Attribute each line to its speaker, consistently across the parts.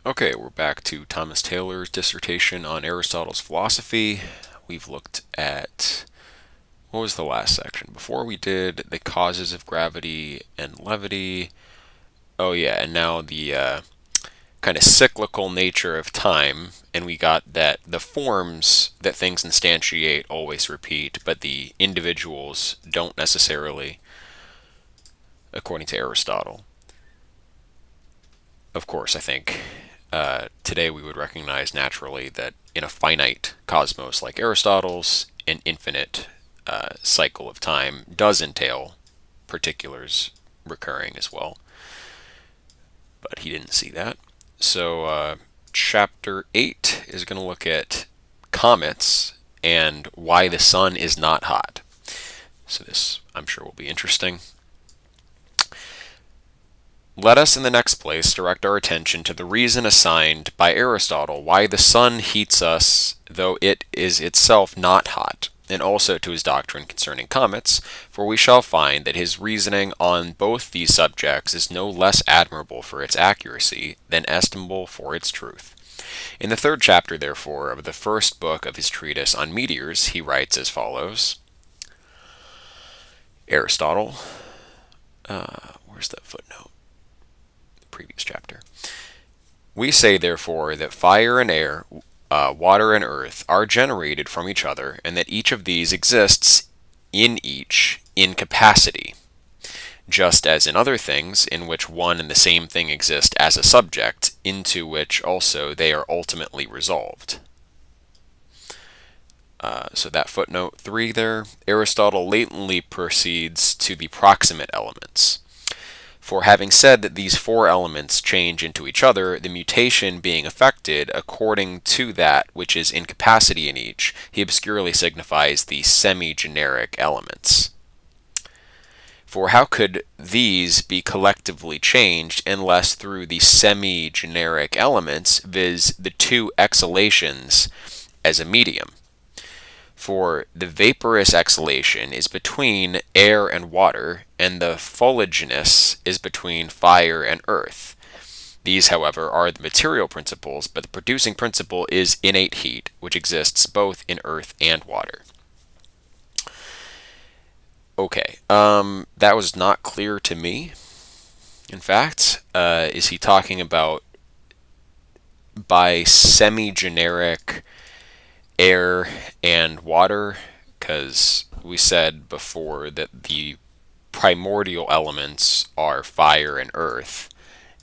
Speaker 1: Okay, we're back to Thomas Taylor's dissertation on Aristotle's philosophy. We've looked at what was the last section? Before we did the causes of gravity and levity. Oh, yeah, and now the kind of cyclical nature of time. And we got that the forms that things instantiate always repeat, but the individuals don't necessarily, according to Aristotle. Of course, I think today we would recognize naturally that in a finite cosmos like Aristotle's, an infinite cycle of time does entail particulars recurring as well. But he didn't see that. So, chapter 8 is going to look at comets and why the sun is not hot. So, this I'm sure will be interesting. Let us in the next place direct our attention to the reason assigned by Aristotle why the sun heats us, though it is itself not hot, and also to his doctrine concerning comets, for we shall find that his reasoning on both these subjects is no less admirable for its accuracy than estimable for its truth. In the third chapter, therefore, of the first book of his treatise on meteors, he writes as follows. Aristotle, where's that footnote? Previous chapter. We say, therefore, that fire and air, water and earth, are generated from each other, and that each of these exists in each in capacity, just as in other things in which one and the same thing exist as a subject, into which also they are ultimately resolved. So that footnote 3 there, Aristotle latently proceeds to the proximate elements. For having said that these four elements change into each other, the mutation being effected according to that which is in capacity in each, he obscurely signifies the semi-generic elements. For how could these be collectively changed unless through the semi-generic elements, viz. The two exhalations as a medium? For the vaporous exhalation is between air and water, and the fuliginous is between fire and earth. These, however, are the material principles, but the producing principle is innate heat, which exists both in earth and water. Okay, that was not clear to me. In fact, is he talking about by semi-generic air and water? Because we said before that the primordial elements are fire and earth,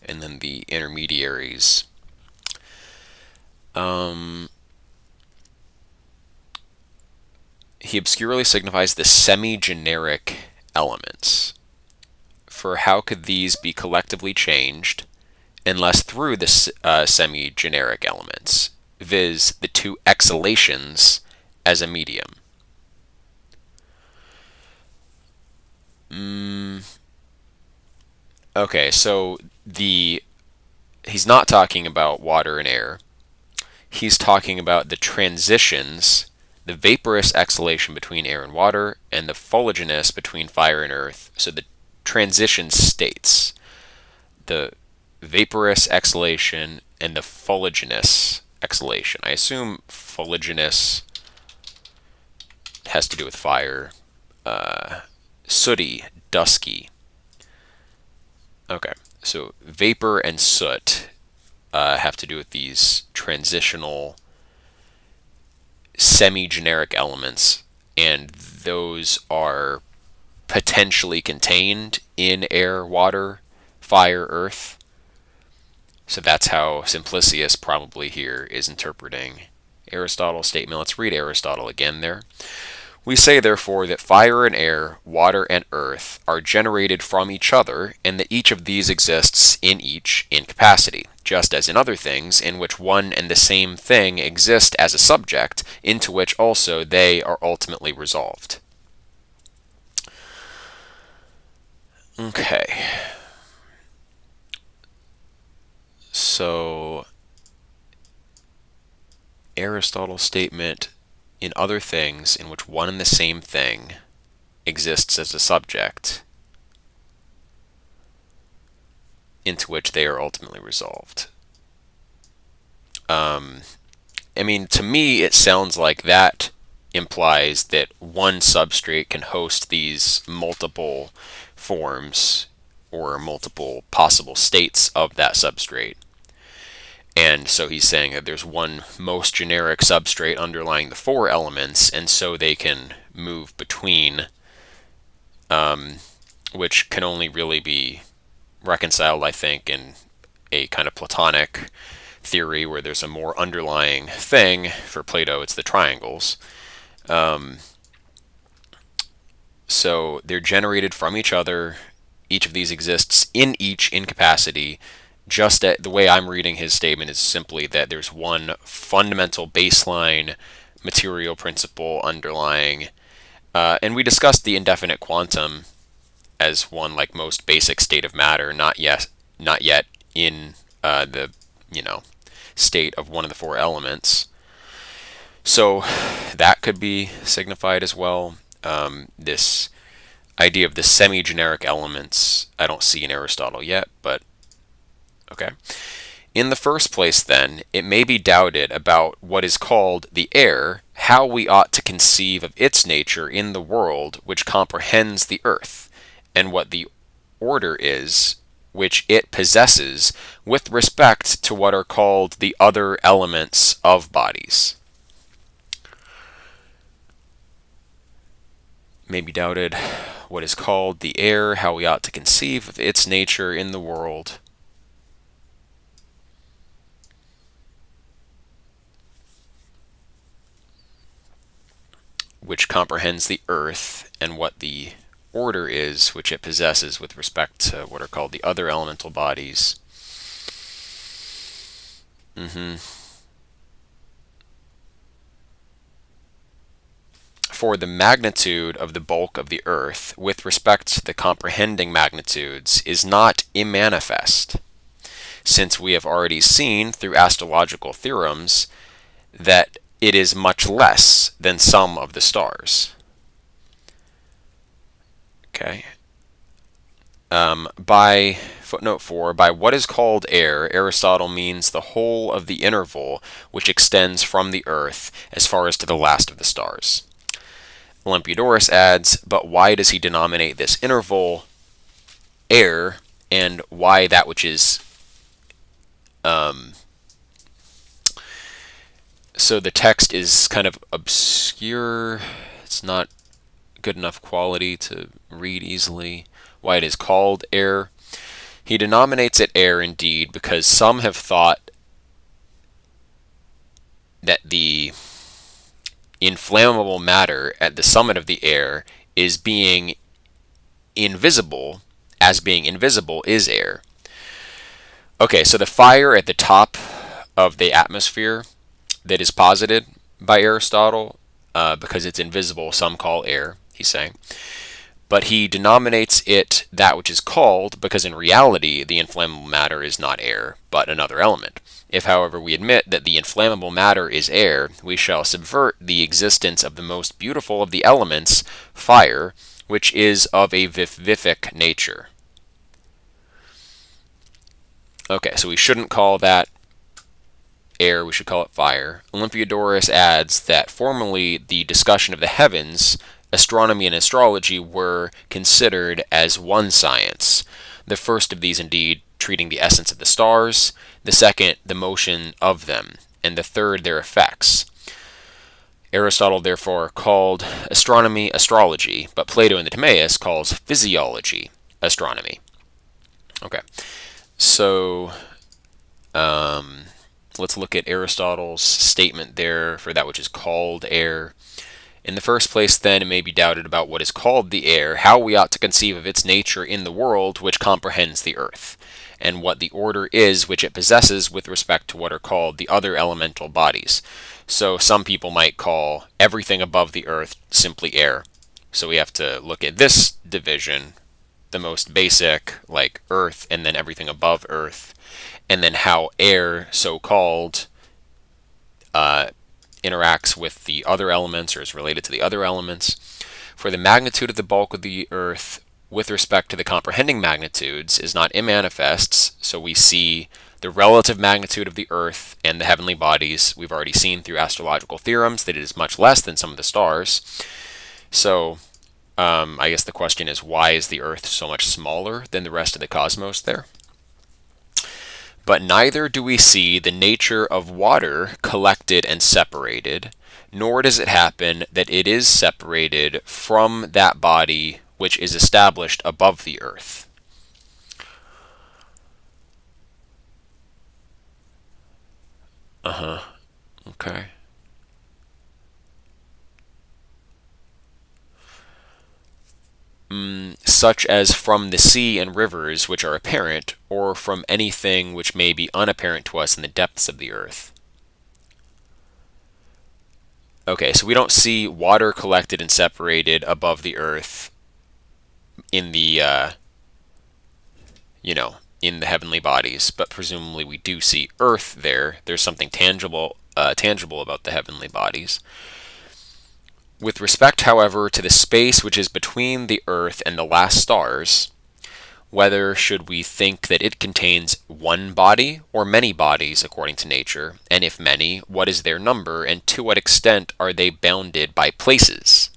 Speaker 1: and then the intermediaries. He obscurely signifies the semi-generic elements. For how could these be collectively changed unless through the semi-generic elements, viz. The two exhalations as a medium? Okay, so he's not talking about water and air. He's talking about the transitions, the vaporous exhalation between air and water, and the fuliginous between fire and earth. So the transition states, the vaporous exhalation and the fuliginous exhalation. I assume fuliginous has to do with fire. Sooty, dusky. Okay, so vapor and soot have to do with these transitional semi-generic elements, and those are potentially contained in air, water, fire, earth. So that's how Simplicius probably here is interpreting Aristotle's statement. Let's read Aristotle again there. We say, therefore, that fire and air, water and earth are generated from each other, and that each of these exists in each in capacity, just as in other things, in which one and the same thing exist as a subject, into which also they are ultimately resolved. Okay. So, Aristotle's statement, in other things in which one and the same thing exists as a subject, into which they are ultimately resolved. I mean, to me, it sounds like that implies that one substrate can host these multiple forms or multiple possible states of that substrate. And so he's saying that there's one most generic substrate underlying the four elements, and so they can move between, which can only really be reconciled, I think, in a kind of Platonic theory where there's a more underlying thing. For Plato, it's the triangles. So they're generated from each other. Each of these exists in each incapacity. Just the way I'm reading his statement is simply that there's one fundamental baseline material principle underlying. And we discussed the indefinite quantum as one like most basic state of matter, not yet in the state of one of the four elements. So that could be signified as well. This idea of the semi-generic elements I don't see in Aristotle yet, but okay. In the first place, then, it may be doubted about what is called the air, how we ought to conceive of its nature in the world which comprehends the earth, and what the order is which it possesses with respect to what are called the other elements of bodies. May be doubted what is called the air, how we ought to conceive of its nature in the world, which comprehends the earth, and what the order is which it possesses with respect to what are called the other elemental bodies. For the magnitude of the bulk of the earth with respect to the comprehending magnitudes is not immanifest, since we have already seen through astrological theorems that it is much less than some of the stars. Okay. By footnote 4, by what is called air, Aristotle means the whole of the interval which extends from the earth as far as to the last of the stars. Olympiodorus adds, but why does he denominate this interval air, and why that which is so the text is kind of obscure. It's not good enough quality to read easily. Why it is called air. He denominates it air indeed because some have thought that the inflammable matter at the summit of the air is being invisible, as being invisible is air. Okay, so the fire at the top of the atmosphere that is posited by Aristotle, because it's invisible, some call air, he's saying. But he denominates it that which is called, because in reality the inflammable matter is not air, but another element. If, however, we admit that the inflammable matter is air, we shall subvert the existence of the most beautiful of the elements, fire, which is of a vivific nature. Okay, so we shouldn't call that air, we should call it fire. Olympiodorus adds that formerly the discussion of the heavens, astronomy and astrology were considered as one science. The first of these, indeed, treating the essence of the stars, the second, the motion of them, and the third, their effects. Aristotle, therefore, called astronomy astrology, but Plato in the Timaeus calls physiology astronomy. Okay, so let's look at Aristotle's statement there for that which is called air. In the first place, then, it may be doubted about what is called the air, how we ought to conceive of its nature in the world which comprehends the earth, and what the order is which it possesses with respect to what are called the other elemental bodies. So some people might call everything above the earth simply air. So we have to look at this division, the most basic, like earth, and then everything above earth, and then how air, so-called, interacts with the other elements or is related to the other elements. For the magnitude of the bulk of the earth with respect to the comprehending magnitudes is not immanifest, so we see the relative magnitude of the Earth and the heavenly bodies. We've already seen through astrological theorems that it is much less than some of the stars. So I guess the question is, why is the Earth so much smaller than the rest of the cosmos there? But neither do we see the nature of water collected and separated, nor does it happen that it is separated from that body which is established above the earth. Okay. Such as from the sea and rivers which are apparent, or from anything which may be unapparent to us in the depths of the earth. Okay, so we don't see water collected and separated above the earth in the, in the heavenly bodies, but presumably we do see earth there. There's something tangible about the heavenly bodies. With respect, however, to the space which is between the earth and the last stars, whether should we think that it contains one body or many bodies according to nature, and if many, what is their number, and to what extent are they bounded by places?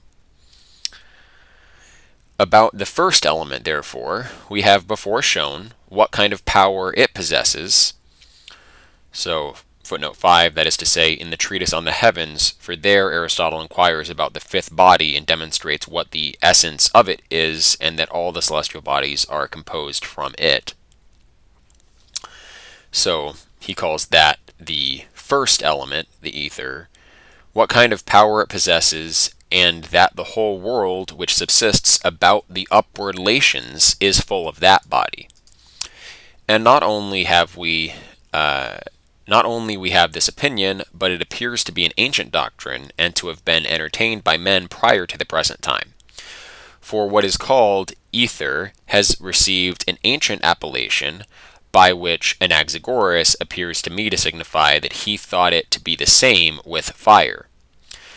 Speaker 1: About the first element, therefore, we have before shown what kind of power it possesses. So, footnote 5, that is to say, in the treatise on the heavens, for there Aristotle inquires about the fifth body and demonstrates what the essence of it is, and that all the celestial bodies are composed from it. So he calls that the first element, the ether, what kind of power it possesses, and that the whole world which subsists about the upward lations is full of that body. And not only we have this opinion, but it appears to be an ancient doctrine, and to have been entertained by men prior to the present time. For what is called ether has received an ancient appellation, by which Anaxagoras appears to me to signify that he thought it to be the same with fire.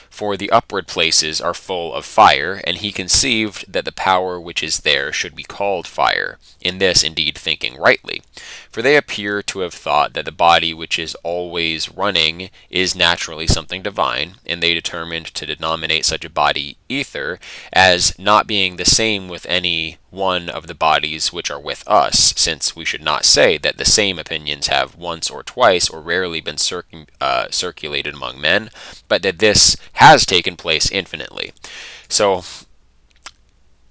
Speaker 1: For the upward places are full of fire, and he conceived that the power which is there should be called fire, in this indeed thinking rightly. For they appear to have thought that the body which is always running is naturally something divine, and they determined to denominate such a body ether, as not being the same with any one of the bodies which are with us, since we should not say that the same opinions have once or twice or rarely been circulated among men, but that this has taken place infinitely. So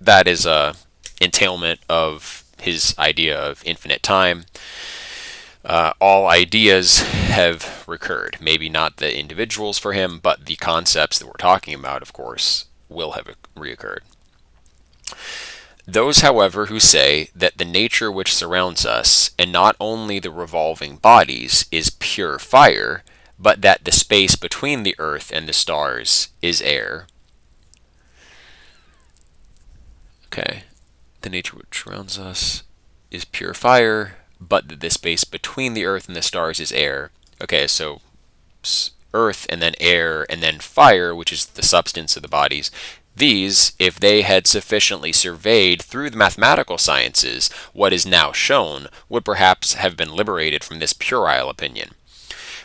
Speaker 1: that is a entailment of his idea of infinite time. All ideas have recurred. Maybe not the individuals for him, but the concepts that we're talking about, of course, will have reoccurred. Those, however, who say that the nature which surrounds us, and not only the revolving bodies, is pure fire, but that the space between the earth and the stars is air. Okay, the nature which surrounds us is pure fire, but that the space between the earth and the stars is air. Okay, so earth and then air and then fire, which is the substance of the bodies. These, if they had sufficiently surveyed through the mathematical sciences what is now shown, would perhaps have been liberated from this puerile opinion.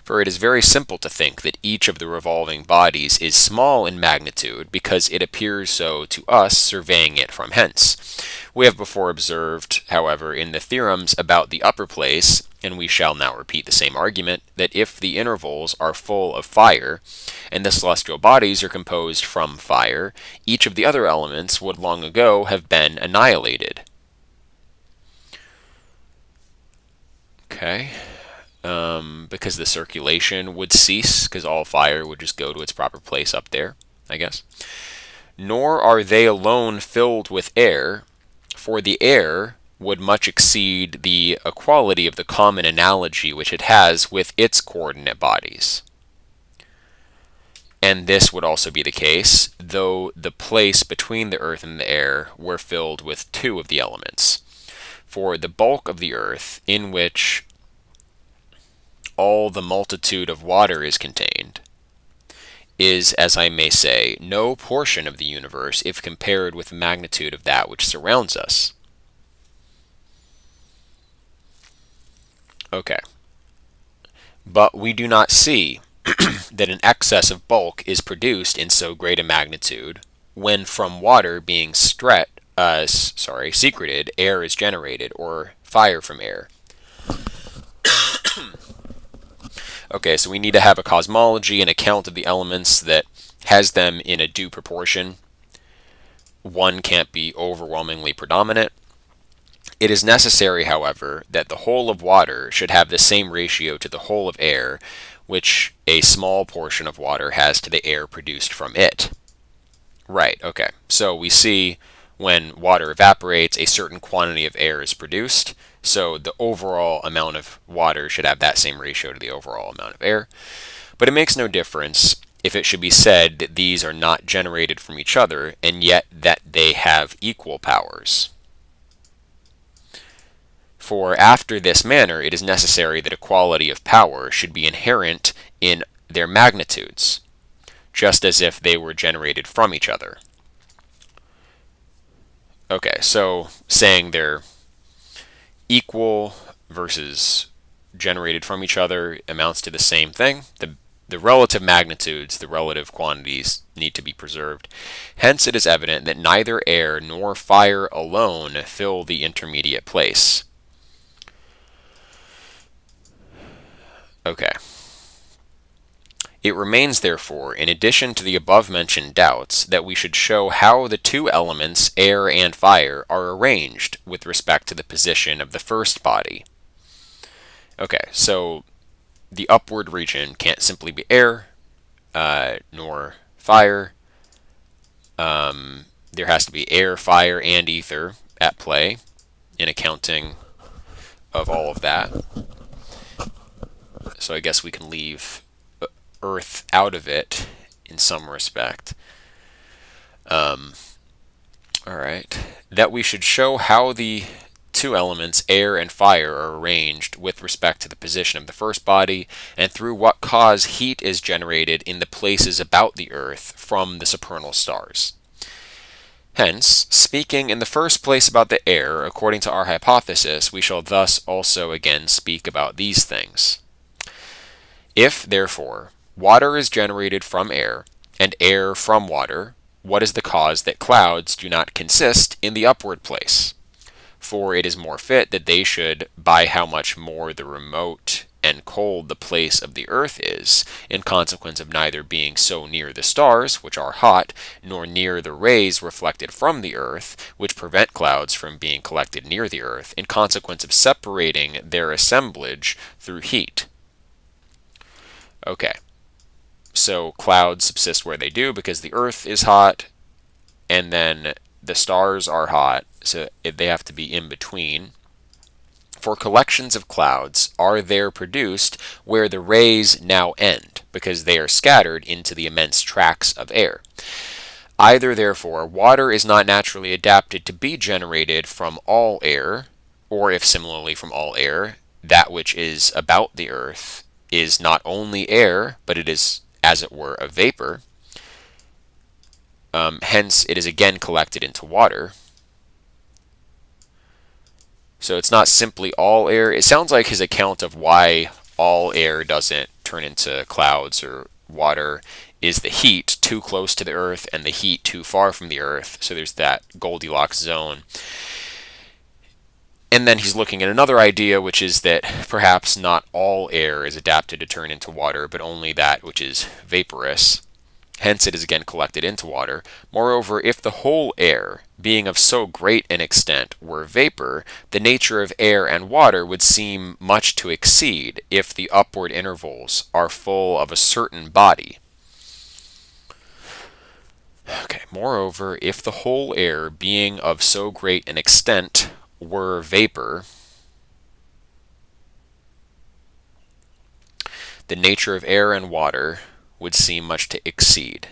Speaker 1: For it is very simple to think that each of the revolving bodies is small in magnitude, because it appears so to us surveying it from hence. We have before observed, however, in the theorems about the upper place, and we shall now repeat the same argument, that if the intervals are full of fire, and the celestial bodies are composed from fire, each of the other elements would long ago have been annihilated. Okay. Because the circulation would cease, because all fire would just go to its proper place up there, I guess. Nor are they alone filled with air, for the air would much exceed the equality of the common analogy which it has with its coordinate bodies. And this would also be the case, though the place between the earth and the air were filled with two of the elements. For the bulk of the earth, in which all the multitude of water is contained, is, as I may say, no portion of the universe if compared with the magnitude of that which surrounds us. Okay, But we do not see that an excess of bulk is produced in so great a magnitude when from water being secreted, air is generated, or fire from air. Okay, so we need to have a cosmology, an account of the elements that has them in a due proportion. One can't be overwhelmingly predominant. It is necessary, however, that the whole of water should have the same ratio to the whole of air, which a small portion of water has to the air produced from it. Right, okay. So we see when water evaporates, a certain quantity of air is produced. So the overall amount of water should have that same ratio to the overall amount of air. But it makes no difference if it should be said that these are not generated from each other, and yet that they have equal powers. For after this manner it is necessary that equality of power should be inherent in their magnitudes, just as if they were generated from each other. Okay, so saying they're equal versus generated from each other amounts to the same thing. The relative magnitudes, the relative quantities, need to be preserved. Hence it is evident that neither air nor fire alone fill the intermediate place. Okay. It remains, therefore, in addition to the above-mentioned doubts, that we should show how the two elements, air and fire, are arranged with respect to the position of the first body. Okay, so the upward region can't simply be air, nor fire. There has to be air, fire, and ether at play in accounting of all of that. So I guess we can leave Earth out of it in some respect. Alright. That we should show how the two elements, air and fire, are arranged with respect to the position of the first body, and through what cause heat is generated in the places about the Earth from the supernal stars. Hence, speaking in the first place about the air, according to our hypothesis, we shall thus also again speak about these things. If, therefore, water is generated from air, and air from water, what is the cause that clouds do not consist in the upward place? For it is more fit that they should, by how much more the remote and cold the place of the earth is, in consequence of neither being so near the stars, which are hot, nor near the rays reflected from the earth, which prevent clouds from being collected near the earth, in consequence of separating their assemblage through heat. Okay, so clouds subsist where they do because the earth is hot, and then the stars are hot, so they have to be in between. For collections of clouds are there produced where the rays now end, because they are scattered into the immense tracts of air. Either, therefore, water is not naturally adapted to be generated from all air, or if similarly from all air, that which is about the earth is not only air, but it is, as it were, a vapor. Hence, it is again collected into water. So it's not simply all air. It sounds like his account of why all air doesn't turn into clouds or water is the heat too close to the earth and the heat too far from the earth. So there's that Goldilocks zone. And then he's looking at another idea, which is that perhaps not all air is adapted to turn into water, but only that which is vaporous. Hence it is again collected into water. Moreover, if the whole air, being of so great an extent, were vapor, the nature of air and water would seem much to exceed if the upward intervals are full of a certain body. Okay. Moreover, if the whole air, being of so great an extent, were vapor, the nature of air and water would seem much to exceed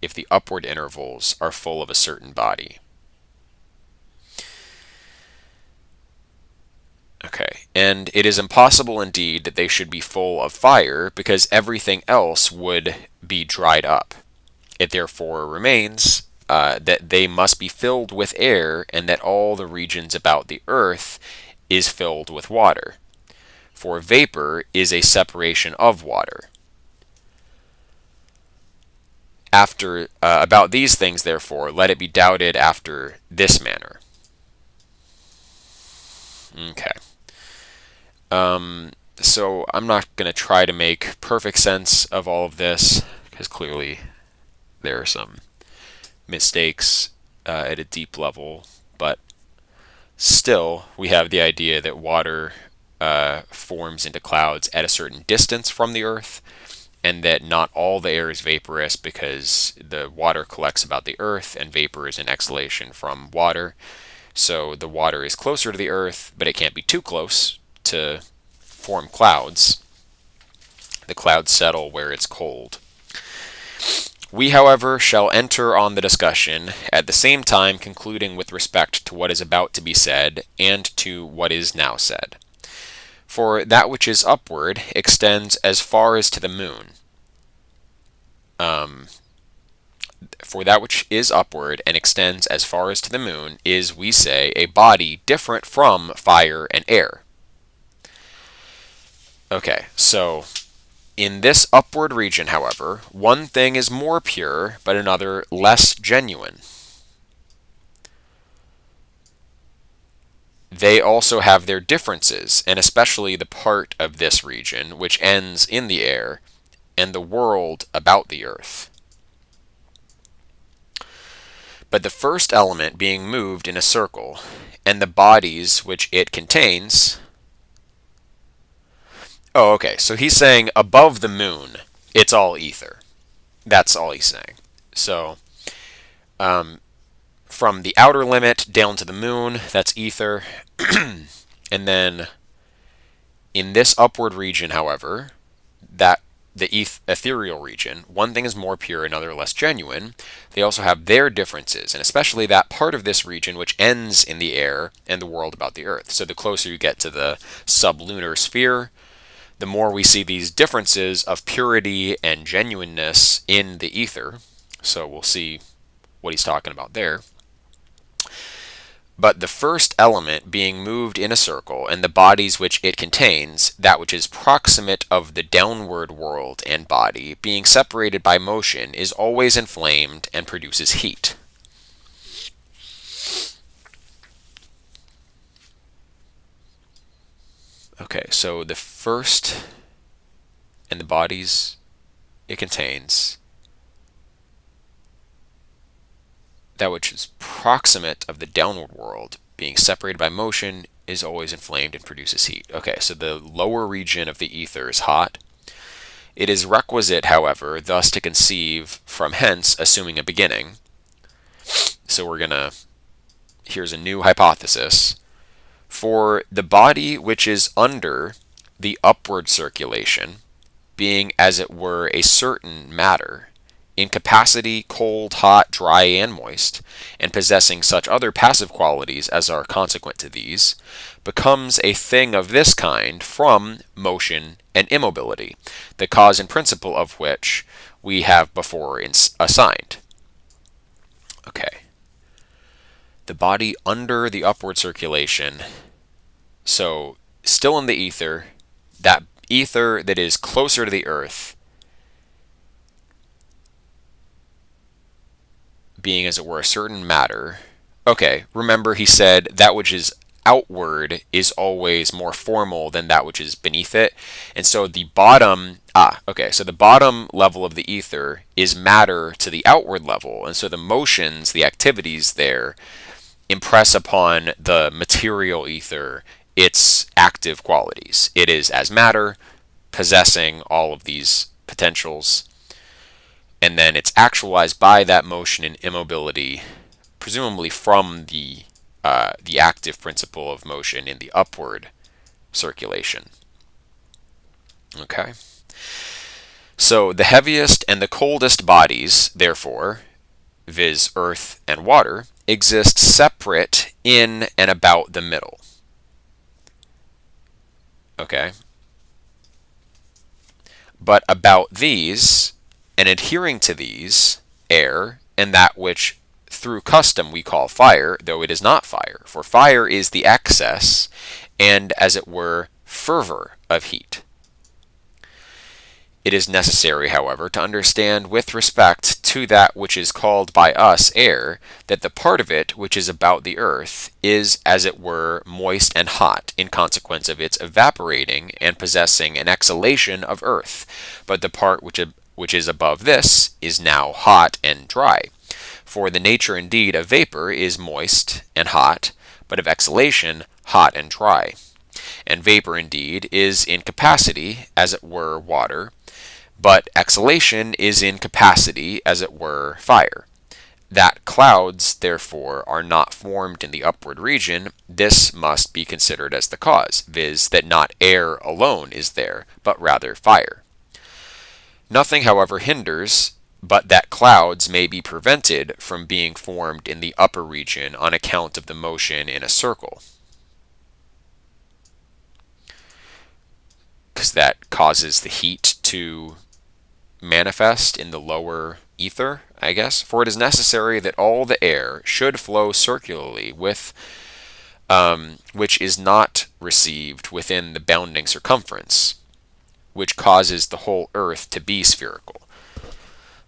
Speaker 1: if the upward intervals are full of a certain body. Okay, and it is impossible indeed that they should be full of fire, because everything else would be dried up. It therefore remains that they must be filled with air, and that all the regions about the earth is filled with water. for vapor is a separation of water. After about these things, therefore, let it be doubted after this manner. Okay. So I'm not going to try to make perfect sense of all of this, because clearly there are some mistakes at a deep level, but still we have the idea that water forms into clouds at a certain distance from the Earth, and that not all the air is vaporous because the water collects about the Earth, and vapor is an exhalation from water. So the water is closer to the Earth, but it can't be too close to form clouds. The clouds settle where it's cold. We, however, shall enter on the discussion, at the same time concluding with respect to what is about to be said and to what is now said. For that which is upward extends as far as to the moon. For that which is upward and extends as far as to the moon is, we say, a body different from fire and air. Okay, so in this upward region, however, one thing is more pure, but another less genuine. They also have their differences, and especially the part of this region which ends in the air, and the world about the earth. But the first element being moved in a circle, and the bodies which it contains... Oh, okay, so he's saying above the moon, it's all ether. That's all he's saying. So, from the outer limit down to the moon, that's ether. And then, in this upward region, however, that the ethereal region, one thing is more pure, another less genuine. They also have their differences, and especially that part of this region which ends in the air and the world about the earth. So the closer you get to the sublunar sphere, the more we see these differences of purity and genuineness in the ether. So we'll see what he's talking about there. But the first element being moved in a circle, and the bodies which it contains, that which is proximate of the downward world and body, being separated by motion, is always inflamed and produces heat. Okay, so the first and the bodies it contains, that which is proximate of the downward world, being separated by motion, is always inflamed and produces heat. Okay, so the lower region of the ether is hot. It is requisite, however, thus to conceive from hence, assuming a beginning. So here's a new hypothesis. For the body which is under the upward circulation, being as it were a certain matter, in capacity, cold, hot, dry, and moist, and possessing such other passive qualities as are consequent to these, becomes a thing of this kind from motion and immobility, the cause and principle of which we have before assigned. Okay. The body under the upward circulation, so still in the ether, that ether that is closer to the earth, being as it were a certain matter. Okay, remember he said that which is outward is always more formal than that which is beneath it. And so the bottom, so the bottom level of the ether is matter to the outward level. And so the motions, the activities there, impress upon the material ether its active qualities. It is as matter, possessing all of these potentials, and then it's actualized by that motion and immobility, presumably from the active principle of motion in the upward circulation. Okay. So the heaviest and the coldest bodies, therefore, viz. Earth and water, exist separate in and about the middle. Okay. But about these, and adhering to these, air, and that which through custom we call fire, though it is not fire. For fire is the excess, and as it were, fervor of heat. It is necessary, however, to understand with respect to that which is called by us air, that the part of it which is about the earth is, as it were, moist and hot, in consequence of its evaporating and possessing an exhalation of earth, but the part which is above this is now hot and dry. For the nature indeed of vapor is moist and hot, but of exhalation hot and dry. And vapor indeed is in capacity, as it were, water, but exhalation is in capacity, as it were, fire. That clouds, therefore, are not formed in the upward region, this must be considered as the cause, viz., that not air alone is there, but rather fire. Nothing, however, hinders but that clouds may be prevented from being formed in the upper region on account of the motion in a circle, because that causes the heat to manifest in the lower ether, I guess. For it is necessary that all the air should flow circularly with which is not received within the bounding circumference, which causes the whole earth to be spherical.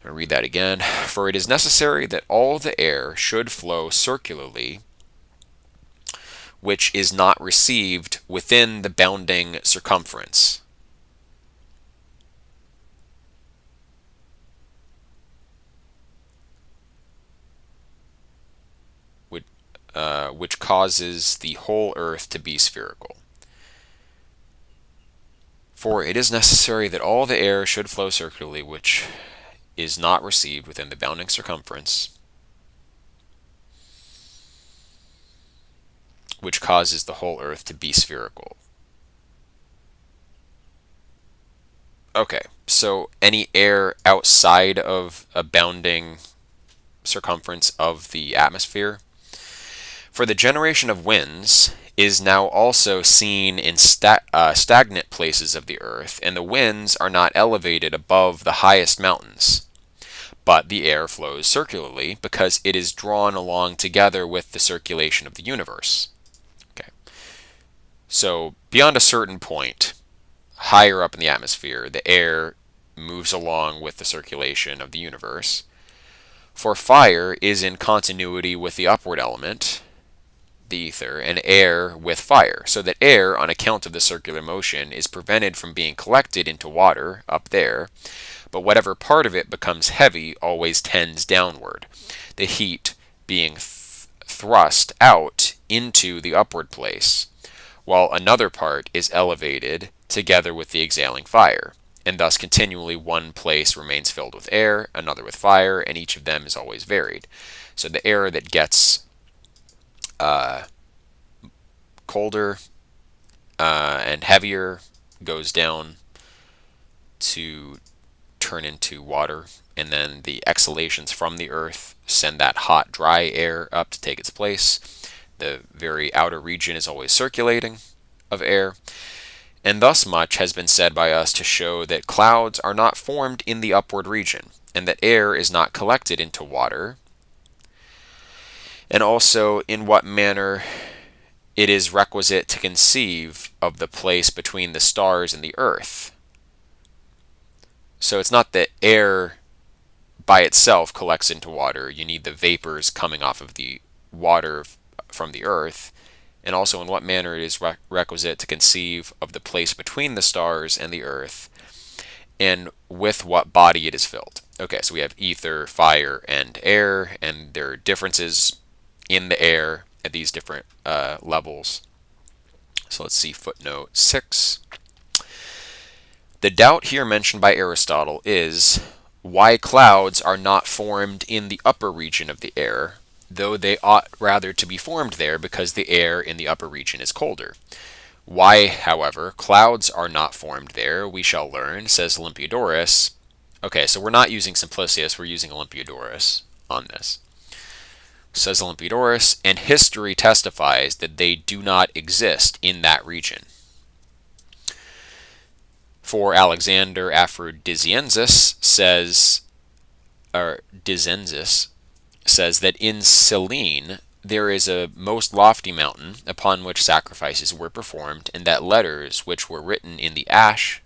Speaker 1: I'll read that again. For it is necessary that all the air should flow circularly, which is not received within the bounding circumference, which causes the whole earth to be spherical. For it is necessary that all the air should flow circularly, which is not received within the bounding circumference, which causes the whole earth to be spherical. Okay, so any air outside of a bounding circumference of the atmosphere. For the generation of winds is now also seen in stagnant places of the earth, and the winds are not elevated above the highest mountains. But the air flows circularly because it is drawn along together with the circulation of the universe. Okay. So beyond a certain point, higher up in the atmosphere, the air moves along with the circulation of the universe. For fire is in continuity with the upward element, the ether, and air with fire, so that air, on account of the circular motion, is prevented from being collected into water up there, but whatever part of it becomes heavy always tends downward, the heat being thrust out into the upward place, while another part is elevated together with the exhaling fire, and thus continually one place remains filled with air, another with fire, and each of them is always varied. So the air that gets colder and heavier goes down to turn into water, and then the exhalations from the earth send that hot, dry air up to take its place. The very outer region is always circulating of air, and thus much has been said by us to show that clouds are not formed in the upward region, and that air is not collected into water, and also in what manner it is requisite to conceive of the place between the stars and the earth. So it's not that air by itself collects into water. You need the vapors coming off of the water from the earth, and also in what manner it is requisite to conceive of the place between the stars and the earth, and with what body it is filled. Okay, so we have ether, fire, and air, and there are differences in the air at these different levels. So let's see footnote 6. The doubt here mentioned by Aristotle is why clouds are not formed in the upper region of the air, though they ought rather to be formed there because the air in the upper region is colder. Why, however, clouds are not formed there, we shall learn, says Olympiodorus. Okay, so we're not using Simplicius, we're using Olympiodorus on this. Says Olympiodorus, and history testifies that they do not exist in that region. For Alexander Aphrodisiensis says that in Selene there is a most lofty mountain upon which sacrifices were performed, and that letters which were written in the ash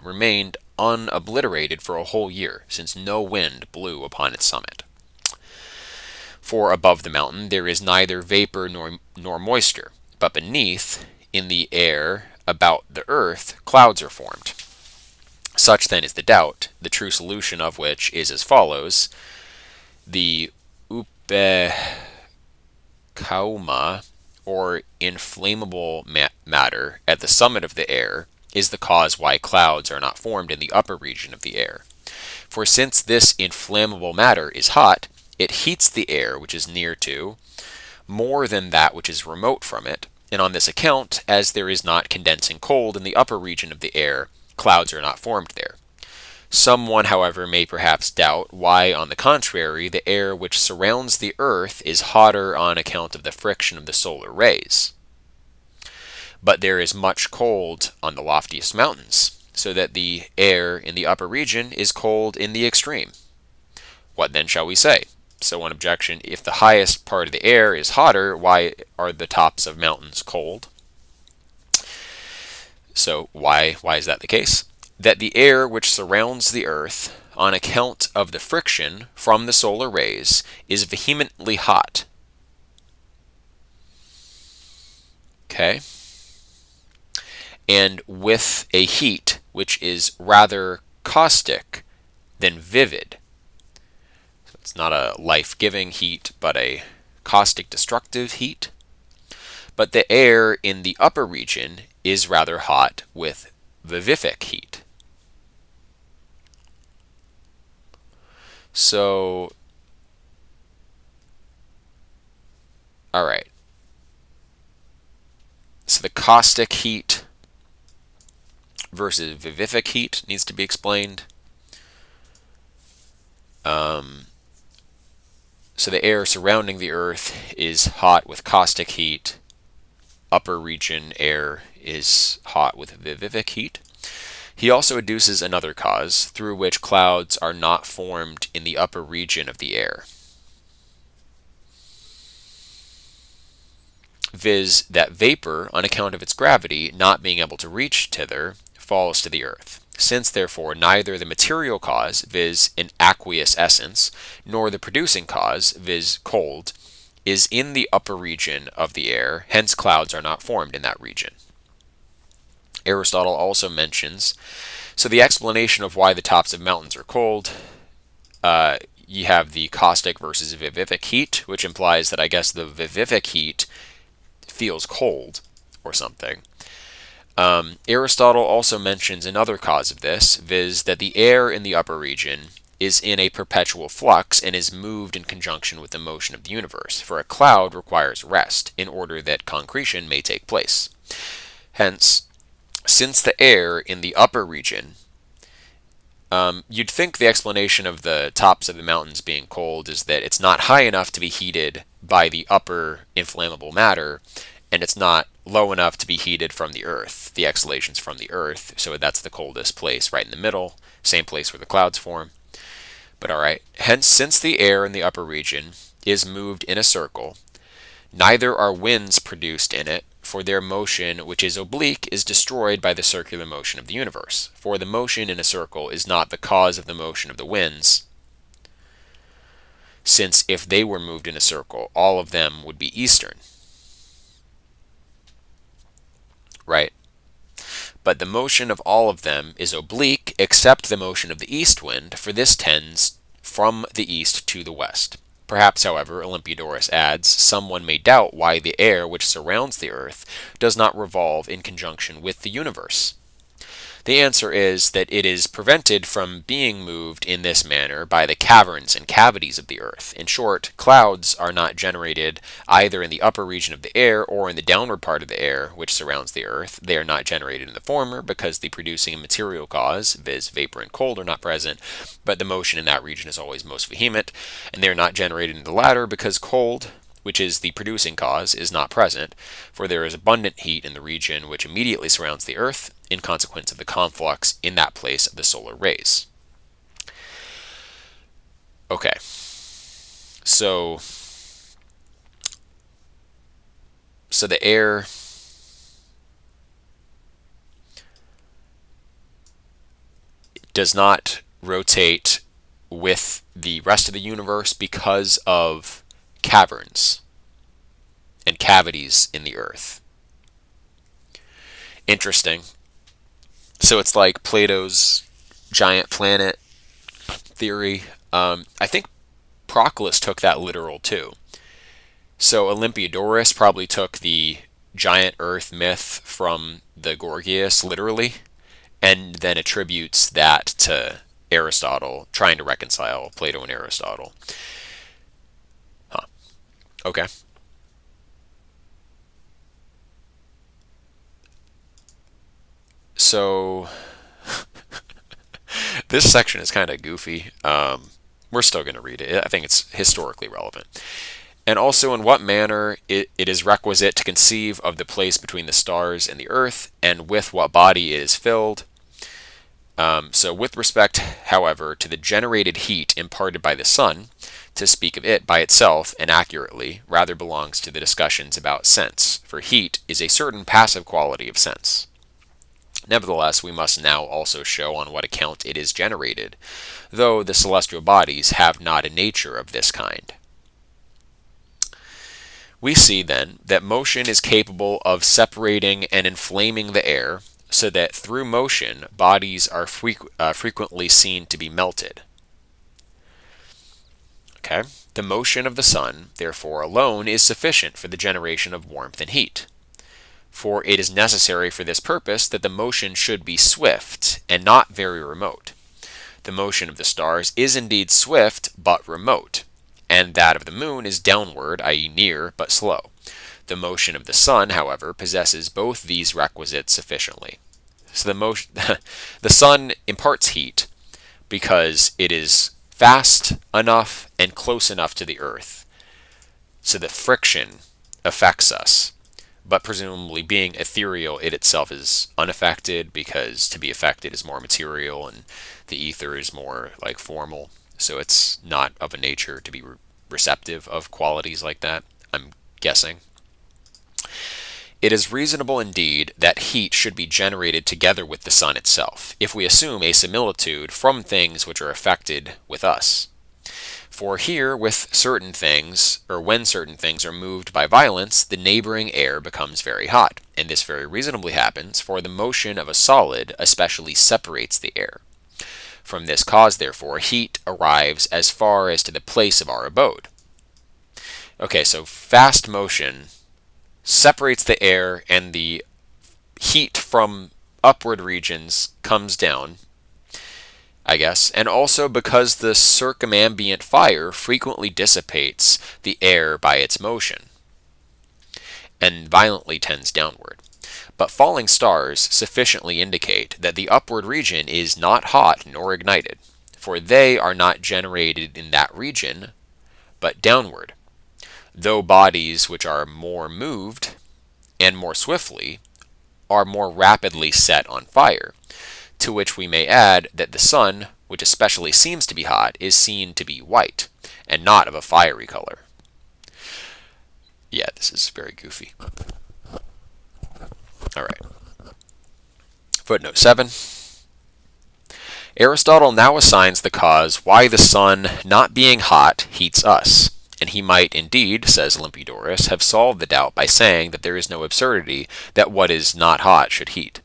Speaker 1: remained unobliterated for a whole year, since no wind blew upon its summit. For above the mountain there is neither vapor nor moisture, but beneath, in the air about the earth, clouds are formed. Such then is the doubt, the true solution of which is as follows: the kauma, or inflammable matter at the summit of the air, is the cause why clouds are not formed in the upper region of the air. For since this inflammable matter is hot, it heats the air which is near to more than that which is remote from it, and on this account, as there is not condensing cold in the upper region of the air, clouds are not formed there. Someone, however, may perhaps doubt why, on the contrary, the air which surrounds the earth is hotter on account of the friction of the solar rays. But there is much cold on the loftiest mountains, so that the air in the upper region is cold in the extreme. What then shall we say? So one objection: if the highest part of the air is hotter, why are the tops of mountains cold? So why is that the case? That the air which surrounds the earth, on account of the friction from the solar rays, is vehemently hot. Okay? And with a heat which is rather caustic than vivid. So it's not a life-giving heat, but a caustic destructive heat. But the air in the upper region is rather hot with vivific heat. So, all right. So the caustic heat versus vivific heat needs to be explained. So the air surrounding the Earth is hot with caustic heat. Upper region air is hot with vivific heat. He also adduces another cause through which clouds are not formed in the upper region of the air, viz. That vapor, on account of its gravity, not being able to reach thither, falls to the earth. Since, therefore, neither the material cause, viz. An aqueous essence, nor the producing cause, viz. Cold, is in the upper region of the air, hence clouds are not formed in that region. Aristotle also mentions, so the explanation of why the tops of mountains are cold, you have the caustic versus vivific heat, which implies that I guess the vivific heat feels cold or something. Aristotle also mentions another cause of this, viz. That the air in the upper region is in a perpetual flux and is moved in conjunction with the motion of the universe, for a cloud requires rest in order that concretion may take place. Hence, since the air in the upper region, you'd think the explanation of the tops of the mountains being cold is that it's not high enough to be heated by the upper inflammable matter, and it's not low enough to be heated from the earth, the exhalations from the earth, so that's the coldest place right in the middle, same place where the clouds form. But alright, hence since the air in the upper region is moved in a circle, neither are winds produced in it, for their motion, which is oblique, is destroyed by the circular motion of the universe. For the motion in a circle is not the cause of the motion of the winds, since if they were moved in a circle, all of them would be eastern. Right? But the motion of all of them is oblique, except the motion of the east wind, for this tends from the east to the west. Perhaps, however, Olympiodorus adds, someone may doubt why the air which surrounds the earth does not revolve in conjunction with the universe. The answer is that it is prevented from being moved in this manner by the caverns and cavities of the earth. In short, clouds are not generated either in the upper region of the air or in the downward part of the air which surrounds the earth. They are not generated in the former because the producing and material cause, viz. Vapor and cold, are not present, but the motion in that region is always most vehement, and they are not generated in the latter because cold, which is the producing cause, is not present, for there is abundant heat in the region which immediately surrounds the earth, in consequence of the conflux in that place of the solar rays. Okay, so So the air does not rotate with the rest of the universe because of caverns and cavities in the earth. Interesting. So it's like Plato's giant planet theory. I think Proclus took that literal too. So Olympiodorus probably took the giant earth myth from the Gorgias literally, and then attributes that to Aristotle, trying to reconcile Plato and Aristotle. Huh. Okay. So this section is kind of goofy. We're still going to read it. I think it's historically relevant. And also, in what manner it is requisite to conceive of the place between the stars and the earth, and with what body it is filled. So with respect, however, to the generated heat imparted by the sun, to speak of it by itself and accurately rather belongs to the discussions about sense, for heat is a certain passive quality of sense. Nevertheless, we must now also show on what account it is generated, though the celestial bodies have not a nature of this kind. We see, then, that motion is capable of separating and inflaming the air, so that through motion bodies are frequently seen to be melted. Okay? The motion of the sun, therefore, alone is sufficient for the generation of warmth and heat. For it is necessary for this purpose that the motion should be swift and not very remote. The motion of the stars is indeed swift but remote, and that of the moon is downward, i.e. near, but slow. The motion of the sun, however, possesses both these requisites sufficiently. So the sun imparts heat because it is fast enough and close enough to the earth, so that friction affects us. But presumably being ethereal, it itself is unaffected, because to be affected is more material and the ether is more like formal. So it's not of a nature to be receptive of qualities like that, I'm guessing. It is reasonable indeed that heat should be generated together with the sun itself, if we assume a similitude from things which are affected with us. For here, with certain things, or when certain things are moved by violence, the neighboring air becomes very hot, and this very reasonably happens, for the motion of a solid especially separates the air. From this cause, therefore, heat arrives as far as to the place of our abode. Okay, so fast motion separates the air, and the heat from upward regions comes down, I guess, and also because the circumambient fire frequently dissipates the air by its motion, and violently tends downward. But falling stars sufficiently indicate that the upward region is not hot nor ignited, for they are not generated in that region, but downward, though bodies which are more moved, and more swiftly, are more rapidly set on fire, to which we may add that the sun, which especially seems to be hot, is seen to be white, and not of a fiery color. Yeah, this is very goofy. Alright. Footnote 7. Aristotle now assigns the cause why the sun, not being hot, heats us. And he might indeed, says Olympiodorus, have solved the doubt by saying that there is no absurdity that what is not hot should heat.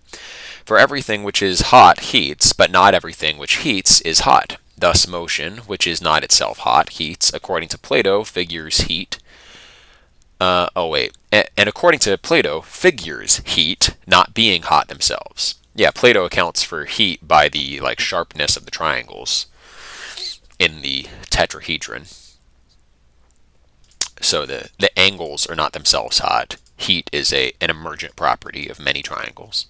Speaker 1: For everything which is hot heats, but not everything which heats is hot. Thus motion, which is not itself hot, heats, according to Plato, figures heat. And according to Plato, figures heat, not being hot themselves. Yeah, Plato accounts for heat by the sharpness of the triangles in the tetrahedron. So the angles are not themselves hot. Heat is an emergent property of many triangles.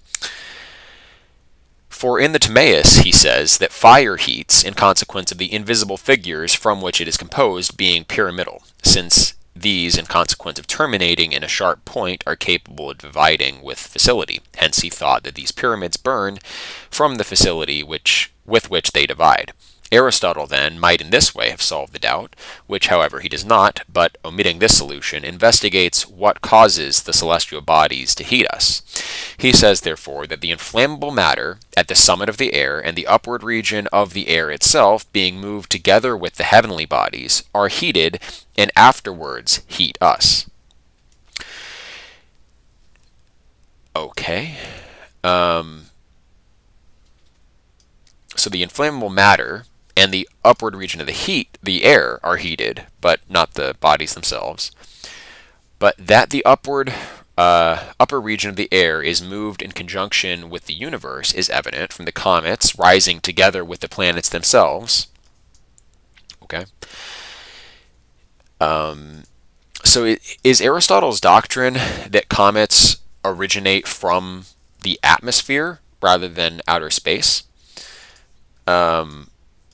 Speaker 1: For in the Timaeus he says that fire heats in consequence of the invisible figures from which it is composed being pyramidal, since these, in consequence of terminating in a sharp point, are capable of dividing with facility. Hence he thought that these pyramids burn from the facility with which they divide. Aristotle, then, might in this way have solved the doubt, which, however, he does not, but omitting this solution, investigates what causes the celestial bodies to heat us. He says, therefore, that the inflammable matter at the summit of the air and the upward region of the air itself, being moved together with the heavenly bodies, are heated and afterwards heat us. Okay. So the inflammable matter and the upward region of the air are heated, but not the bodies themselves. But that the upper region of the air is moved in conjunction with the universe is evident from the comets rising together with the planets themselves. Okay. So is Aristotle's doctrine that comets originate from the atmosphere rather than outer space?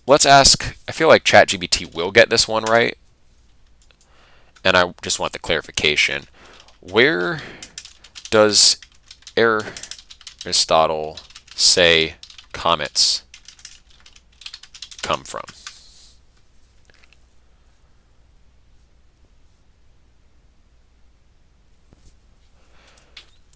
Speaker 1: Let's ask, I feel like ChatGPT will get this one right, and I just want the clarification. Where does Aristotle say comets come from?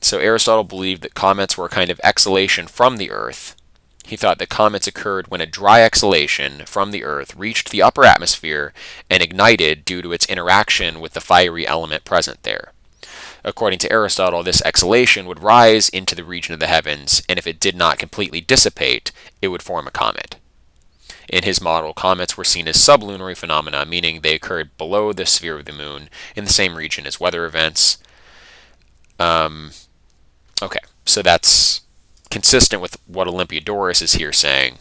Speaker 1: So Aristotle believed that comets were a kind of exhalation from the Earth. He thought that comets occurred when a dry exhalation from the Earth reached the upper atmosphere and ignited due to its interaction with the fiery element present there. According to Aristotle, this exhalation would rise into the region of the heavens, and if it did not completely dissipate, it would form a comet. In his model, comets were seen as sublunary phenomena, meaning they occurred below the sphere of the moon in the same region as weather events. Okay, so that's consistent with what Olympiodorus is here saying.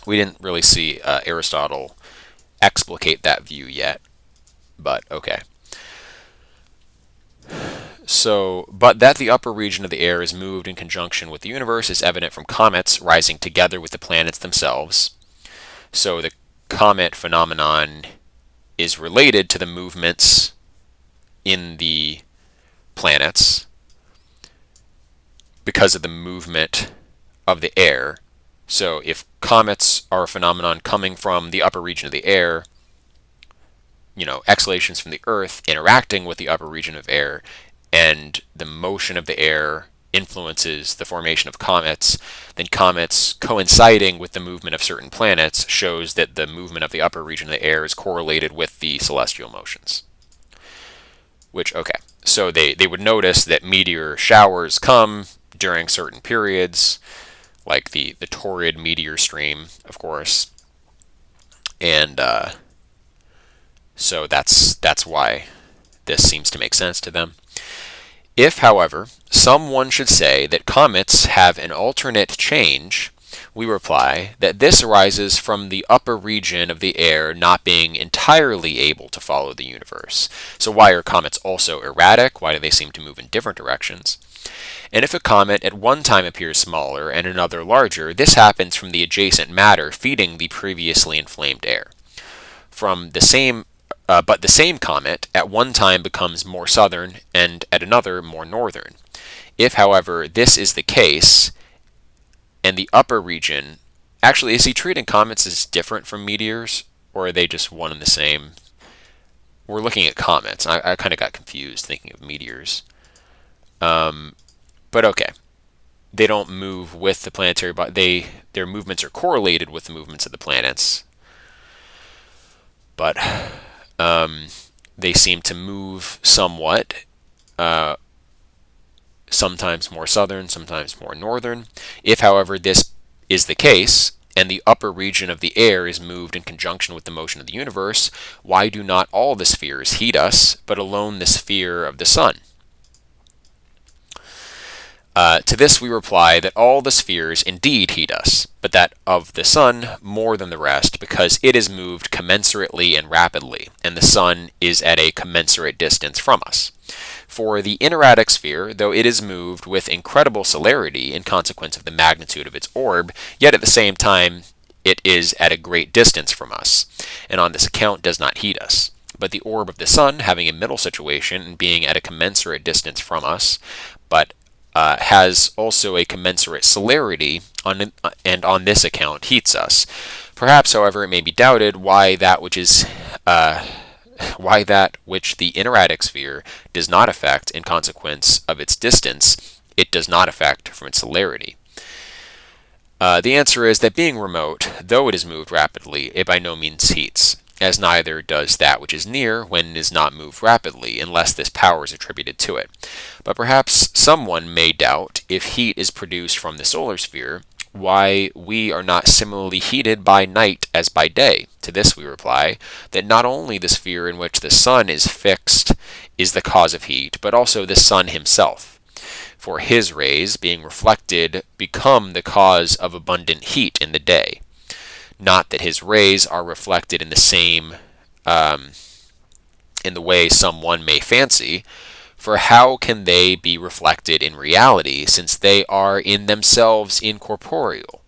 Speaker 1: We didn't really see Aristotle explicate that view yet, but okay. So, but that the upper region of the air is moved in conjunction with the universe is evident from comets rising together with the planets themselves. So the comet phenomenon is related to the movements in the planets because of the movement of the air. So if comets are a phenomenon coming from the upper region of the air, exhalations from the Earth interacting with the upper region of air, and the motion of the air influences the formation of comets, then comets coinciding with the movement of certain planets shows that the movement of the upper region of the air is correlated with the celestial motions. Which, okay, so they would notice that meteor showers come during certain periods, like the torrid meteor stream, of course, and so that's why this seems to make sense to them. If, however, someone should say that comets have an alternate change, we reply that this arises from the upper region of the air not being entirely able to follow the universe. So why are comets also erratic? Why do they seem to move in different directions? And if a comet at one time appears smaller and another larger, this happens from the adjacent matter feeding the previously inflamed air. But the same comet at one time becomes more southern and at another more northern. If, however, this is the case, and the upper region, actually, is he treating comets as different from meteors, or are they just one and the same? We're looking at comets. I kind of got confused thinking of meteors. But okay, they don't move with the planetary body. Their movements are correlated with the movements of the planets, but they seem to move somewhat, sometimes more southern, sometimes more northern. If, however, this is the case, and the upper region of the air is moved in conjunction with the motion of the universe, why do not all the spheres heat us, but alone the sphere of the sun? To this we reply that all the spheres indeed heat us, but that of the sun more than the rest, because it is moved commensurately and rapidly, and the sun is at a commensurate distance from us. For the inerratic sphere, though it is moved with incredible celerity in consequence of the magnitude of its orb, yet at the same time it is at a great distance from us, and on this account does not heat us. But the orb of the sun, having a middle situation and being at a commensurate distance from us, but has also a commensurate celerity, and on this account heats us. Perhaps, however, it may be doubted why that which the ineratic sphere does not affect in consequence of its distance, it does not affect from its celerity. The answer is that being remote, though it is moved rapidly, it by no means heats, as neither does that which is near when it is not moved rapidly, unless this power is attributed to it. But perhaps someone may doubt, if heat is produced from the solar sphere, why we are not similarly heated by night as by day. To this we reply, that not only the sphere in which the sun is fixed is the cause of heat, but also the sun himself. For his rays, being reflected, become the cause of abundant heat in the day. Not that his rays are reflected in the way someone may fancy, for how can they be reflected in reality, since they are in themselves incorporeal?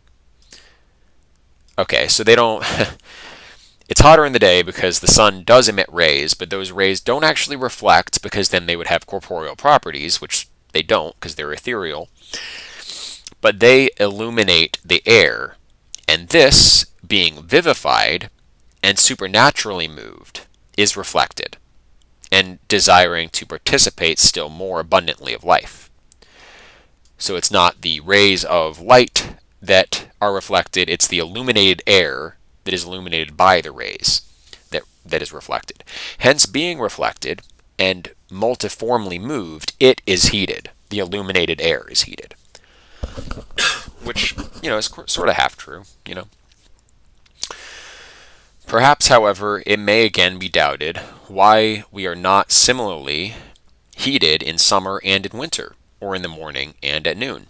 Speaker 1: Okay, so they don't... It's hotter in the day because the sun does emit rays, but those rays don't actually reflect, because then they would have corporeal properties, which they don't because they're ethereal. But they illuminate the air, and this, being vivified and supernaturally moved, is reflected, and desiring to participate still more abundantly of life. So it's not the rays of light that are reflected, it's the illuminated air that is illuminated by the rays that is reflected. Hence, being reflected and multiformly moved, it is heated. The illuminated air is heated. Which, is sort of half true, Perhaps, however, it may again be doubted why we are not similarly heated in summer and in winter, or in the morning and at noon.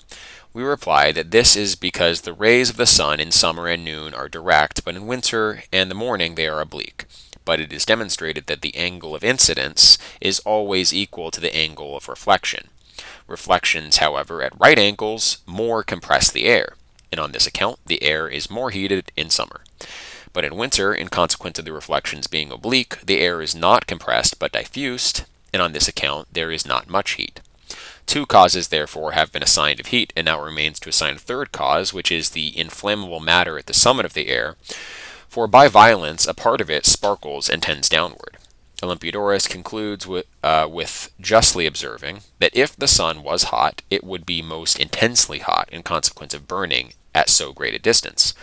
Speaker 1: We reply that this is because the rays of the sun in summer and noon are direct, but in winter and the morning they are oblique. But it is demonstrated that the angle of incidence is always equal to the angle of reflection. Reflections, however, at right angles more compress the air, and on this account the air is more heated in summer. But in winter, in consequence of the reflections being oblique, the air is not compressed but diffused, and on this account there is not much heat. Two causes, therefore, have been assigned of heat, and now it remains to assign a third cause, which is the inflammable matter at the summit of the air, for by violence a part of it sparkles and tends downward. Olympiodorus concludes with justly observing that if the sun was hot, it would be most intensely hot in consequence of burning at so great a distance.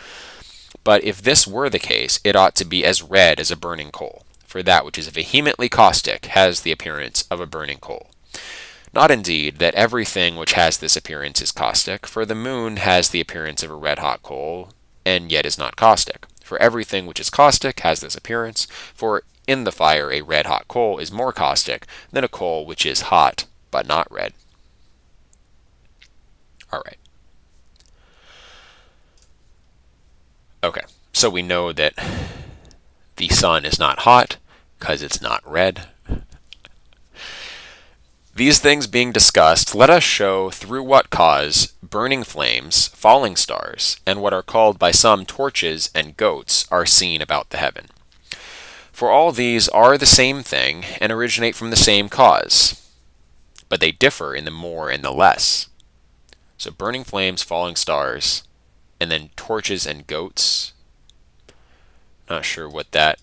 Speaker 1: But if this were the case, it ought to be as red as a burning coal, for that which is vehemently caustic has the appearance of a burning coal. Not indeed that everything which has this appearance is caustic, for the moon has the appearance of a red-hot coal, and yet is not caustic. For everything which is caustic has this appearance, for in the fire a red-hot coal is more caustic than a coal which is hot but not red. All right. Okay, so we know that the sun is not hot because it's not red. These things being discussed, let us show through what cause burning flames, falling stars, and what are called by some torches and goats are seen about the heaven. For all these are the same thing and originate from the same cause, but they differ in the more and the less. So burning flames, falling stars, and then torches and goats. Not sure what that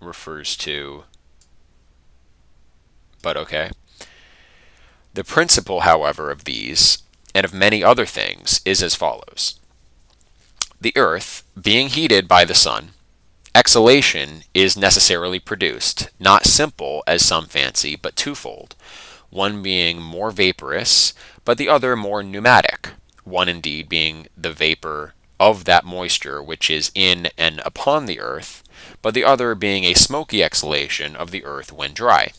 Speaker 1: refers to, but okay. The principle, however, of these, and of many other things, is as follows. The earth, being heated by the sun, exhalation is necessarily produced, not simple, as some fancy, but twofold, one being more vaporous, but the other more pneumatic, one indeed being the vapor of that moisture which is in and upon the earth, but the other being a smoky exhalation of the earth when dry.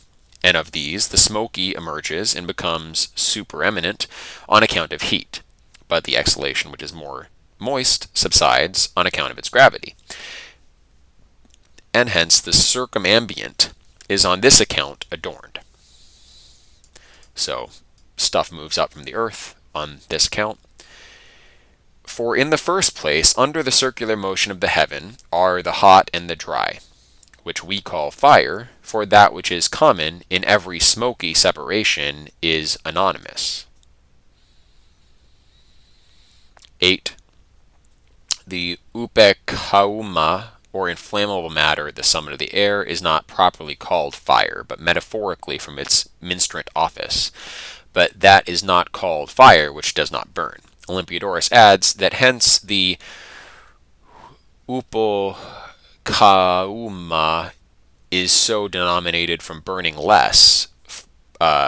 Speaker 1: And of these, the smoky emerges and becomes supereminent on account of heat, but the exhalation which is more moist subsides on account of its gravity. And hence the circumambient is on this account adorned. So, stuff moves up from the earth on this account. For in the first place, under the circular motion of the heaven, are the hot and the dry, which we call fire, for that which is common in every smoky separation is anonymous. 8. The upekauma, or inflammable matter at the summit of the air, is not properly called fire, but metaphorically from its ministrant office. But that is not called fire which does not burn. Olympiodorus adds that hence the upokauma is so denominated from burning less,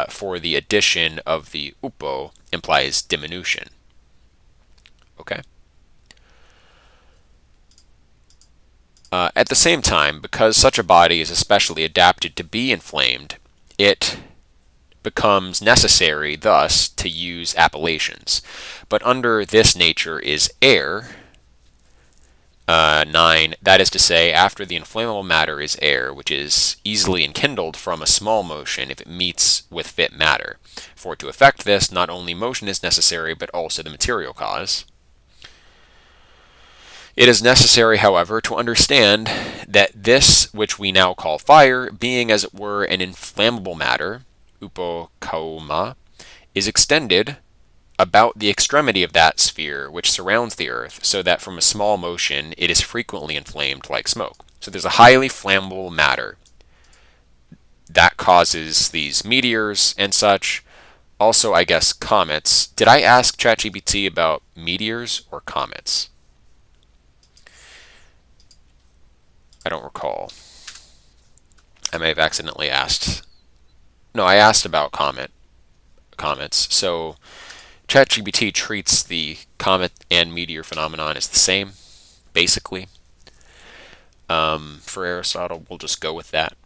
Speaker 1: for the addition of the upo implies diminution. Okay? At the same time, because such a body is especially adapted to be inflamed, it becomes necessary thus to use appellations. But under this nature is air. 9. That is to say, after the inflammable matter is air, which is easily enkindled from a small motion if it meets with fit matter. For to effect this, not only motion is necessary, but also the material cause. It is necessary, however, to understand that this which we now call fire, being as it were an inflammable matter, upokauma, is extended about the extremity of that sphere which surrounds the earth, so that from a small motion it is frequently inflamed like smoke. So there's a highly flammable matter that causes these meteors and such. Also, I guess, comets. Did I ask ChatGPT about meteors or comets? I don't recall. I may have accidentally asked. No, I asked about comets. So ChatGPT treats the comet and meteor phenomenon as the same, basically. For Aristotle, we'll just go with that.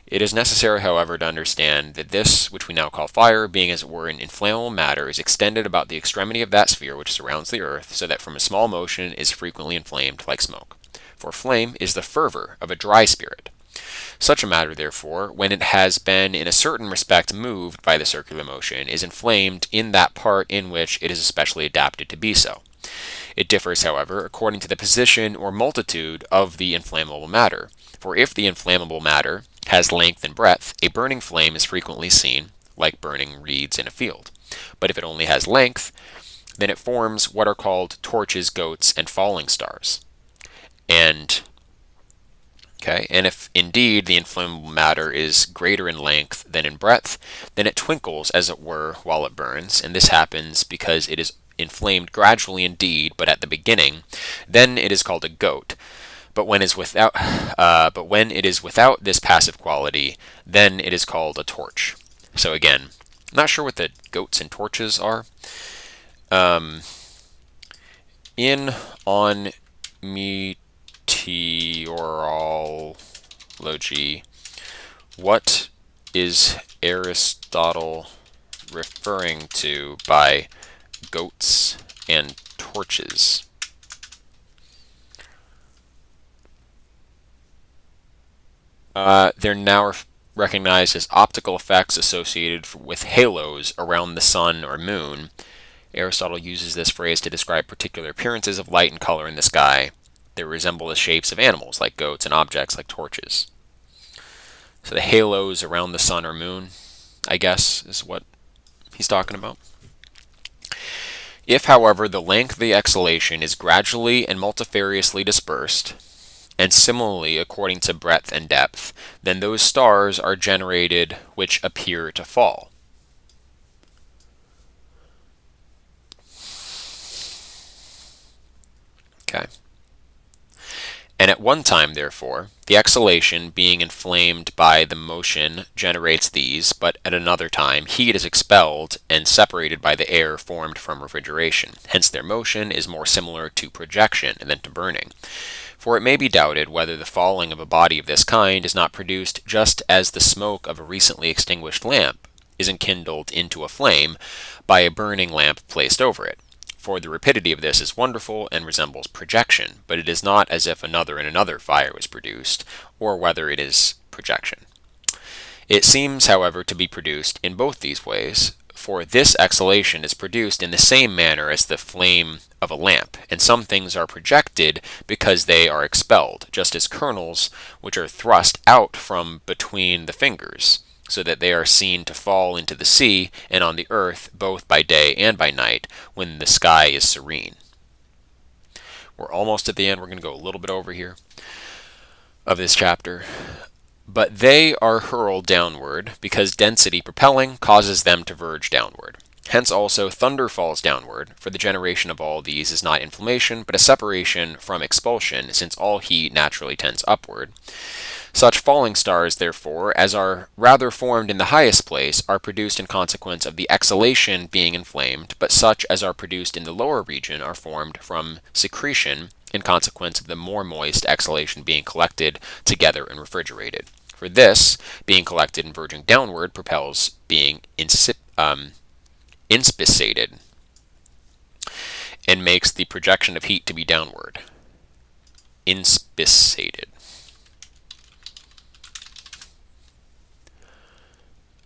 Speaker 1: It is necessary, however, to understand that this, which we now call fire, being as it were an inflammable matter, is extended about the extremity of that sphere which surrounds the earth, so that from a small motion is frequently inflamed like smoke. For flame is the fervor of a dry spirit. Such a matter, therefore, when it has been in a certain respect moved by the circular motion, is inflamed in that part in which it is especially adapted to be so. It differs, however, according to the position or multitude of the inflammable matter. For if the inflammable matter has length and breadth, a burning flame is frequently seen, like burning reeds in a field. But if it only has length, then it forms what are called torches, goats, and falling stars. And if indeed the inflammable matter is greater in length than in breadth, then it twinkles, as it were, while it burns, and this happens because it is inflamed gradually indeed, but at the beginning. Then it is called a goat. But when it is without this passive quality, then it is called a torch. So again, I'm not sure what the goats and torches are. On meteorology, what is Aristotle referring to by goats and torches? They're now recognized as optical effects associated with halos around the sun or moon. Aristotle uses this phrase to describe particular appearances of light and color in the sky that resemble the shapes of animals like goats and objects like torches. So the halos around the sun or moon, I guess, is what he's talking about. If, however, the length of the exhalation is gradually and multifariously dispersed, and similarly according to breadth and depth, then those stars are generated which appear to fall. Okay. And at one time, therefore, the exhalation being inflamed by the motion generates these, but at another time heat is expelled and separated by the air formed from refrigeration. Hence their motion is more similar to projection than to burning. For it may be doubted whether the falling of a body of this kind is not produced just as the smoke of a recently extinguished lamp is enkindled into a flame by a burning lamp placed over it. For the rapidity of this is wonderful and resembles projection, but it is not as if another and another fire was produced, or whether it is projection. It seems, however, to be produced in both these ways, for this exhalation is produced in the same manner as the flame of a lamp, and some things are projected because they are expelled, just as kernels which are thrust out from between the fingers, so that they are seen to fall into the sea and on the earth both by day and by night when the sky is serene. We're almost at the end. We're going to go a little bit over here of this chapter. But they are hurled downward because density propelling causes them to verge downward. Hence also thunder falls downward, for the generation of all these is not inflammation, but a separation from expulsion, since all heat naturally tends upward. Such falling stars, therefore, as are rather formed in the highest place, are produced in consequence of the exhalation being inflamed, but such as are produced in the lower region are formed from secretion in consequence of the more moist exhalation being collected together and refrigerated. For this, being collected and verging downward, propels being inspissated, and makes the projection of heat to be downward. Inspissated.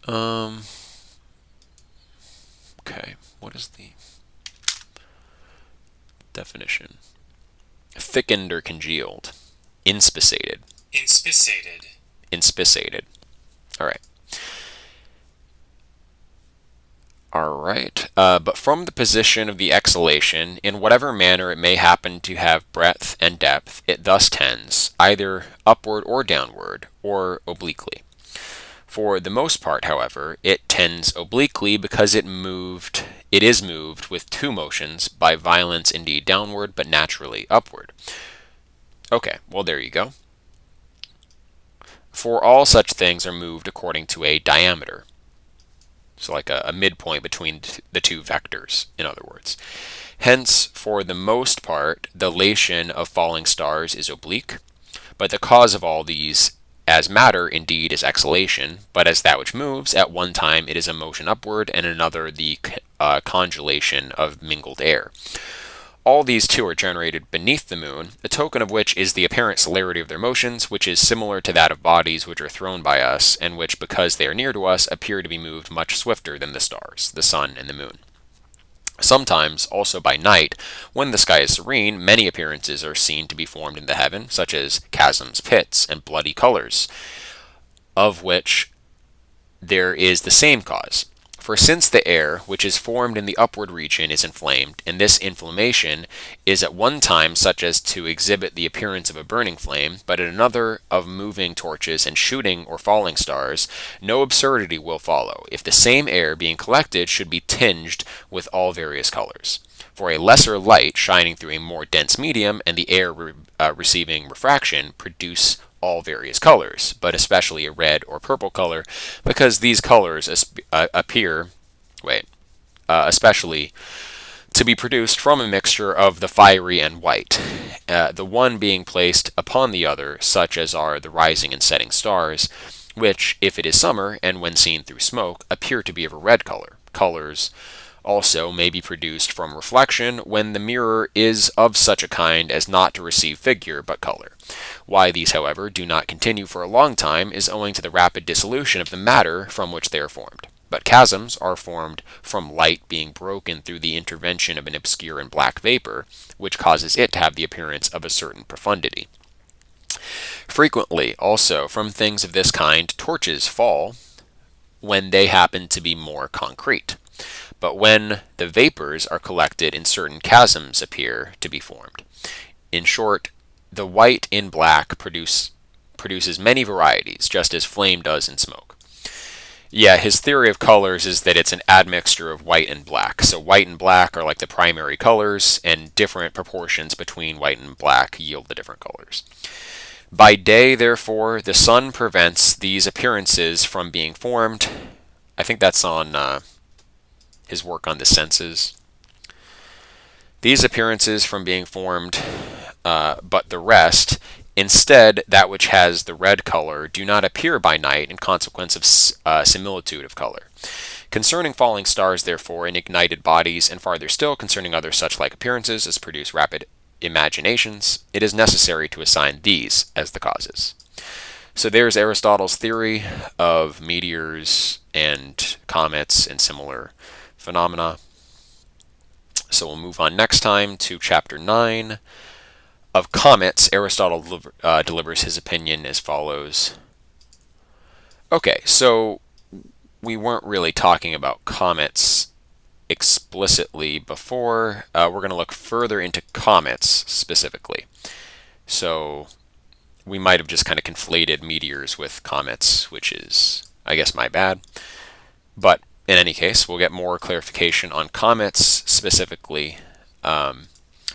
Speaker 1: Okay, what is the definition? Thickened or congealed. Inspissated.
Speaker 2: Inspissated.
Speaker 1: Inspissated. All right. Alright, but from the position of the exhalation, in whatever manner it may happen to have breadth and depth, it thus tends, either upward or downward, or obliquely. For the most part, however, it tends obliquely because it is moved with two motions, by violence indeed downward, but naturally upward. Okay, well there you go. For all such things are moved according to a diameter. So like a midpoint between the two vectors, in other words. Hence, for the most part, the lation of falling stars is oblique, but the cause of all these, as matter indeed is exhalation, but as that which moves, at one time it is a motion upward, and another the congelation of mingled air. All these two are generated beneath the moon, a token of which is the apparent celerity of their motions, which is similar to that of bodies which are thrown by us, and which, because they are near to us, appear to be moved much swifter than the stars, the sun, and the moon. Sometimes, also by night, when the sky is serene, many appearances are seen to be formed in the heaven, such as chasms, pits, and bloody colors, of which there is the same cause. For since the air, which is formed in the upward region, is inflamed, and this inflammation is at one time such as to exhibit the appearance of a burning flame, but at another of moving torches and shooting or falling stars, no absurdity will follow, if the same air being collected should be tinged with all various colors. For a lesser light shining through a more dense medium, and the air receiving refraction, produce all various colors, but especially a red or purple color, because these colors especially to be produced from a mixture of the fiery and white, the one being placed upon the other, such as are the rising and setting stars, which, if it is summer, and when seen through smoke, appear to be of a red color. Colors also may be produced from reflection when the mirror is of such a kind as not to receive figure but color. Why these, however, do not continue for a long time is owing to the rapid dissolution of the matter from which they are formed. But chasms are formed from light being broken through the intervention of an obscure and black vapor, which causes it to have the appearance of a certain profundity. Frequently, also, from things of this kind, torches fall when they happen to be more concrete. But when the vapors are collected in certain chasms appear to be formed. In short, the white in black produces many varieties, just as flame does in smoke. Yeah, his theory of colors is that it's an admixture of white and black. So white and black are like the primary colors, and different proportions between white and black yield the different colors. By day, therefore, the sun prevents these appearances from being formed. I think that's on his work on the senses. These appearances from being formed, but the rest, instead, that which has the red color, do not appear by night in consequence of similitude of color. Concerning falling stars, therefore, and ignited bodies, and farther still concerning other such like appearances as produce rapid imaginations, it is necessary to assign these as the causes. So there's Aristotle's theory of meteors and comets and similar phenomena. So we'll move on next time to chapter 9 of comets. Aristotle delivers his opinion as follows. Okay, so we weren't really talking about comets explicitly before, we're going to look further into comets specifically. So we might have just kind of conflated meteors with comets, which is, I guess, my bad. But in any case, we'll get more clarification on comets specifically